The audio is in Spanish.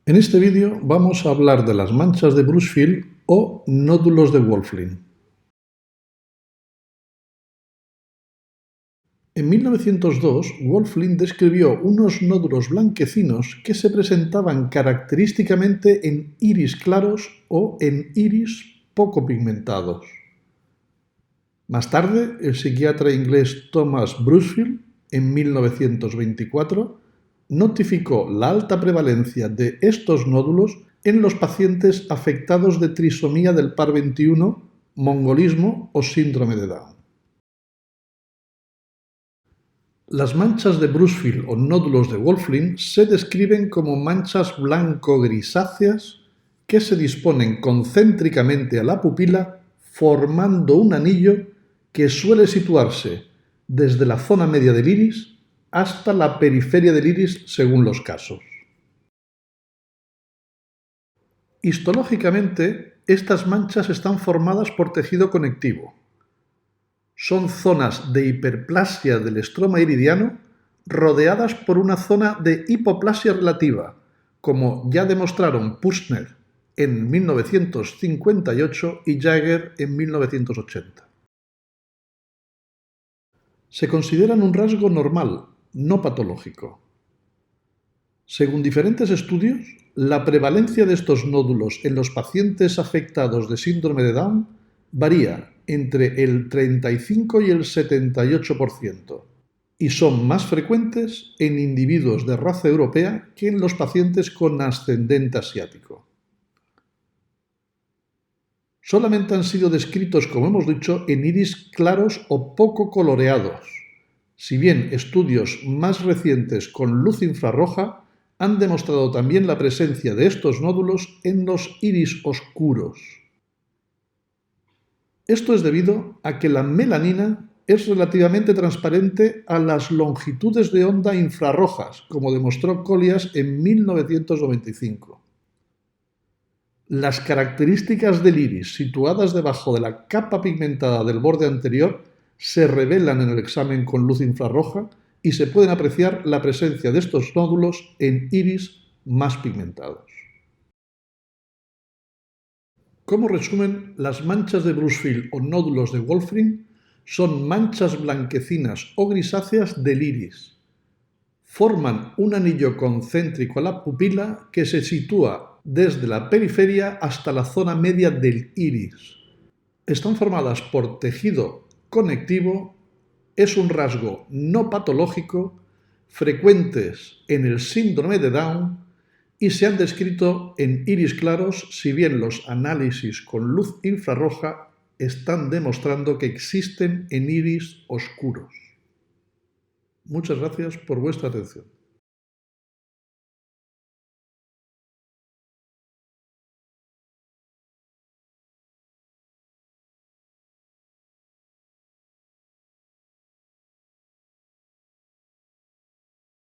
En este vídeo vamos a hablar de las manchas de Brushfield o nódulos de Wolfling. En 1902, Wolfling describió unos nódulos blanquecinos que se presentaban característicamente en iris claros o en iris poco pigmentados. Más tarde, el psiquiatra inglés Thomas Brushfield, en 1924, notificó la alta prevalencia de estos nódulos en los pacientes afectados de trisomía del par 21, mongolismo o síndrome de Down. Las manchas de Brushfield o nódulos de Wolfling se describen como manchas blanco-grisáceas que se disponen concéntricamente a la pupila formando un anillo que suele situarse desde la zona media del iris hasta la periferia del iris según los casos. Histológicamente, estas manchas están formadas por tejido conectivo. Son zonas de hiperplasia del estroma iridiano rodeadas por una zona de hipoplasia relativa, como ya demostraron Püssner en 1958 y Jaeger en 1980. Se consideran un rasgo normal, no patológico. Según diferentes estudios, la prevalencia de estos nódulos en los pacientes afectados de síndrome de Down varía entre el 35 y el 78% y son más frecuentes en individuos de raza europea que en los pacientes con ascendente asiático. Solamente han sido descritos, como hemos dicho, en iris claros o poco coloreados, si bien estudios más recientes con luz infrarroja han demostrado también la presencia de estos nódulos en los iris oscuros. Esto es debido a que la melanina es relativamente transparente a las longitudes de onda infrarrojas, como demostró Collias en 1995. Las características del iris situadas debajo de la capa pigmentada del borde anterior se revelan en el examen con luz infrarroja y se pueden apreciar la presencia de estos nódulos en iris más pigmentados. Como resumen, las manchas de Brushfield o nódulos de Wolfling son manchas blanquecinas o grisáceas del iris. Forman un anillo concéntrico a la pupila que se sitúa desde la periferia hasta la zona media del iris. Están formadas por tejido conectivo, es un rasgo no patológico, frecuentes en el síndrome de Down y se han descrito en iris claros, si bien los análisis con luz infrarroja están demostrando que existen en iris oscuros. Muchas gracias por vuestra atención.